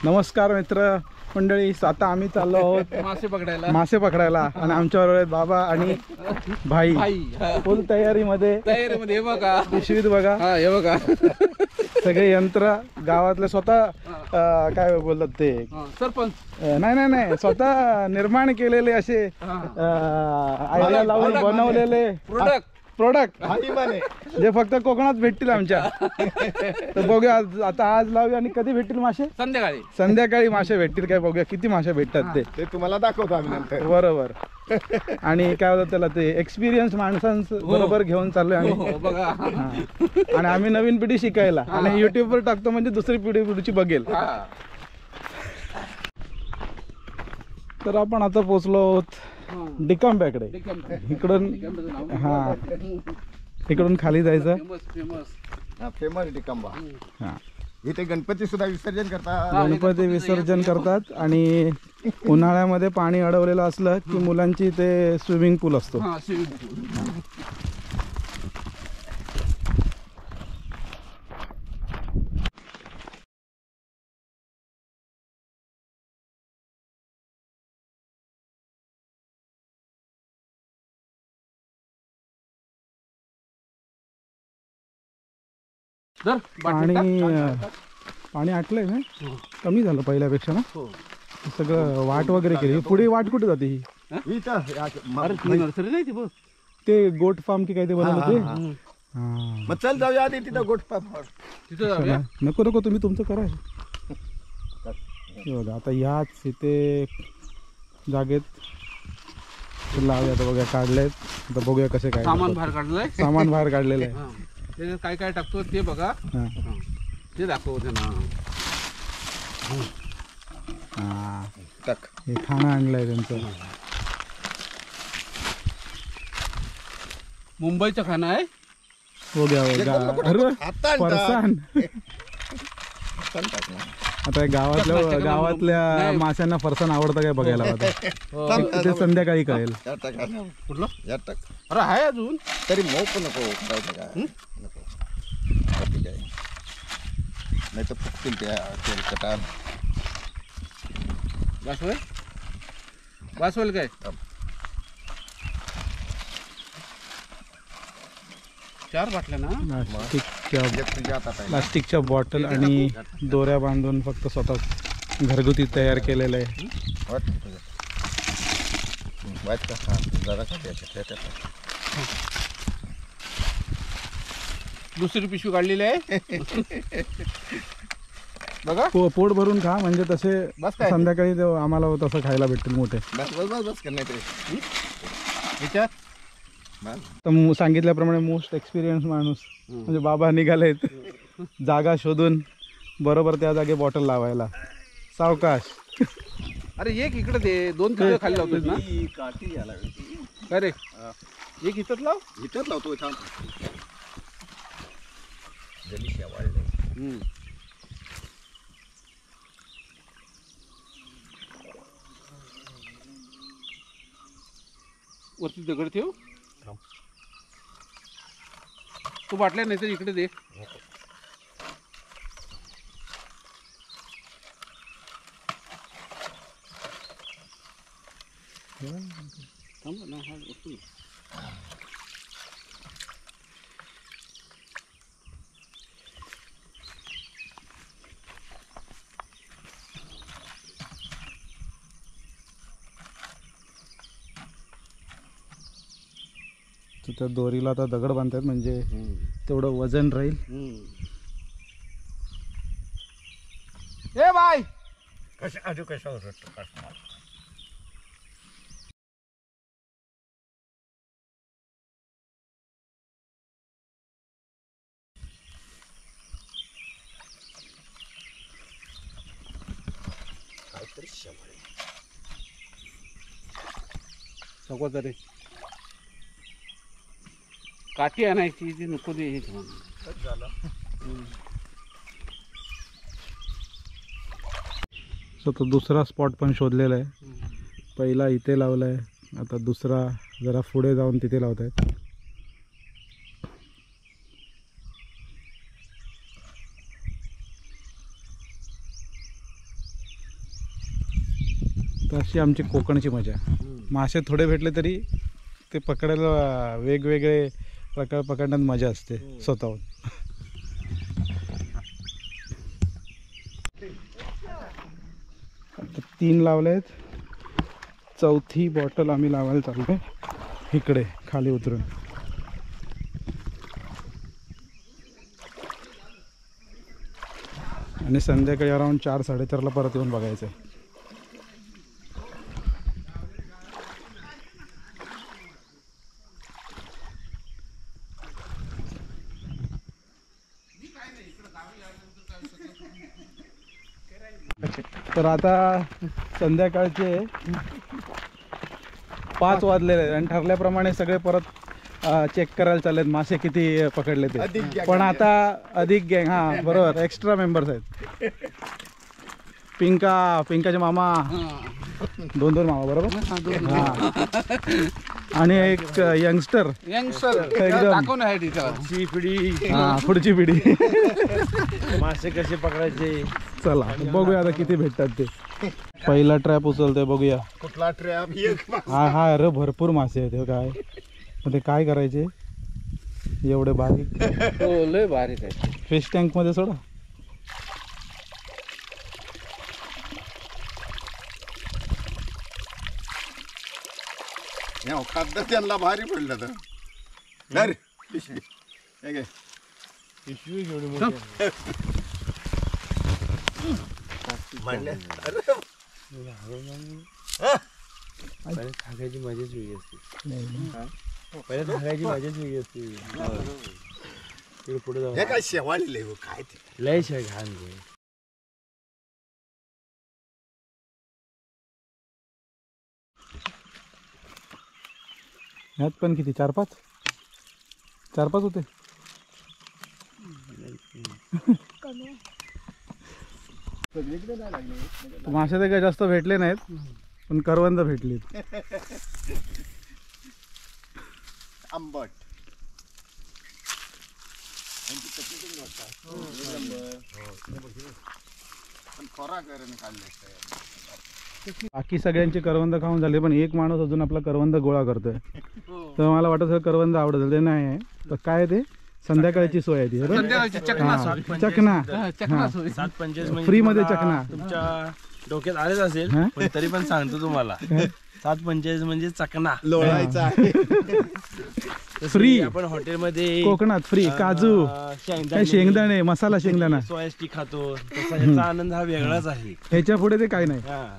नमस्कार मित्र मंडळी, आता आम्ही चाललो आहोत मासे पकडायला आणि आमच्याबरोबर आहेत बाबा आणि भाई. फुल तयारीमध्ये हे बघा, पिशवीत बघा, हे बघा सगळे यंत्र गावातले स्वतः काय बोलतात ते सरपंच नाही स्वतः निर्माण केलेले असे आयडिया लावून बनवलेले प्रोडक्ट जे फक्त कोकणात भेटतील आमच्या. तर बघूया आता आज लावूया आणि कधी भेटतील मासे. संध्याकाळी मासे भेटतील काय बघूया किती मासे भेटतात ते तुम्हाला दाखवतो आम्ही नंतर. बरोबर. आणि काय होतं त्याला ते एक्सपिरियन्स माणसांचं बरोबर घेऊन चाललोय आम्ही. आणि आम्ही नवीन पिढी शिकायला आणि युट्यूबवर टाकतो म्हणजे दुसरी पुढची बघेल. तर आपण आता पोहोचलो आहोत डिकंब्याकडे. इकडून खाली जायचं. फेमस डिकंबा. हा, इथे गणपती सुद्धा विसर्जन करतात. गणपती विसर्जन करतात आणि उन्हाळ्यामध्ये पाणी अडवलेलं असलं की मुलांची ते स्विमिंग पूल असतो. पाणी आटलंय ना, कमी झालं पहिल्यापेक्षा ना. सगळं वाट वगैरे केली. पुढे वाट कुठे जाते ही? नर्सरी नाही ते गोट फार्म की काय ते बनवलं ते. मग चल जाऊया आधी तिथं गोट तिथं. नको तुम्ही तुमचं करा. हे बघा आता ह्याच इथे जागेत लावूया. आता बघूया काढलेत. आता बघूया कसे काय सामान बाहेर काढलंय. सामान बाहेर काढलेलं आहे. त्याच्यात काय काय टाकतो ते बघा, ते दाखव त्यांना. हे खाणं आणलंय त्यांचं. मुंबईचं खाणं आहे. बघा फरसाण. आता गावातल्या माशांना फरसाण आवडतं काय बघायला आता. ते संध्याकाळी कळेल. कुठलं अरे आहे अजून तरी मऊ पण नको नाही तर फुटतील त्या तेलकटात. वासवल काय चार बाटल्या ना. प्लास्टिकच्या बॉटल आणि दोऱ्या बांधून फक्त स्वतः घरगुती तयार केलेलं आहे. दुसरी पिशवी काढलेली आहे बघा. पोट भरून खा म्हणजे तसे संध्याकाळी आम्हाला तसं खायला भेटतील मोठे. तर सांगितल्याप्रमाणे मोस्ट एक्सपिरियन्स माणूस म्हणजे बाबा निघालेत जागा शोधून बरोबर त्या जागे बॉटल लावायला. सावकाश. अरे एक इकडे दे. 2 किलो खाली लावतोस ना. काय रे एक इथंच लावतो. वरती दगड ठेव. तू बाटल्या नाही तर इकडे दे. त्या दोरीला आता दगड बांधतात म्हणजे तेवढं वजन राहील. ए बाय सगळं रे काठी आणायची ती नको दे. तो दुसरा स्पॉट पण शोधलेला आहे. पहिला इथे लावला आहे, आता दुसरा जरा पुढे जाऊन तिथे लावत आहेत. तर अशी आमची कोकणची मजा. मासे थोडे भेटले तरी ते पकडायला वेगवेगळे प्रकार पकडण्यात मजा असते स्वतःहून. आता 3 लावले आहेत. चौथी बॉटल आम्ही लावायला चाललोय इकडे खाली उतरून. आणि संध्याकाळी अराउंड 4-4:30ला परत येऊन बघायचं आहे. तर आता संध्याकाळचे 5 वाजलेले आहेत आणि ठरल्याप्रमाणे सगळे परत चेक करायला चाललेत मासे किती पकडले ते. पण आता अधिक गँग, हां बरोबर, एक्स्ट्रा मेंबर्स आहेत. पिंकाचे मामा 2 मामा बरोबर. हां आणि एक यंगस्टर एकदम दाखवण्यासाठी त्याला. हां पुढची पिढी. मासे कसे पकडायचे चला बघूया आता किती भेटतात ते. पहिला ट्रॅप उचलतोय बघूया. कुठला ट्रॅप? हा अरे भरपूर मासे आहेत हे काय. मग ते काय करायचे एवढे बारीक? हो लय बारीक आहे. फिश टँक मध्ये सोडा. खाद्य त्यांना भारी पडलं तर. धर, पिशवी. हे घे. पिशवी घेऊन मोठी म्हणले. पहिले खायची मजाच वेगळी असते. पहिले खायची मजाच वेगळी असते. पुढे जाऊ हे काय शेवाळले काय ते लय शिवाय घाण घे. ह्यात पण किती 4-5 होते. मासे तर काही जास्त भेटले नाहीत पण करवंद भेटली. आंबट. बाकी सगळ्यांचे करवंद खाऊन झाले पण एक माणूस अजून आपला करवंद गोळा करतोय. तर मला वाटत सगळं करवंद आवडत ते नाही आहे. तर काय ते संध्याकाळची सोय आहे ती बरोबर? संध्याकाळची चकना हां, सोय. चकना. चकना सोय. 7:25 म्हणजे फ्री मध्ये तुम्हाला चकना. तुमच्या डोक्यात आलेच असेल हा? पण तरी पण सांगतो तुम्हाला 7:25 म्हणजे चकना. लोळायचा आहे. फ्री. आपण हॉटेलमध्ये कोकणात फ्री काजू काय शेंगदाणे मसाला शेंगदाणा सोया स्टिक खातो तसा ह्याचा आनंद हा वेगळाच आहे. ह्याच्या पुढे ते काय नाही. हा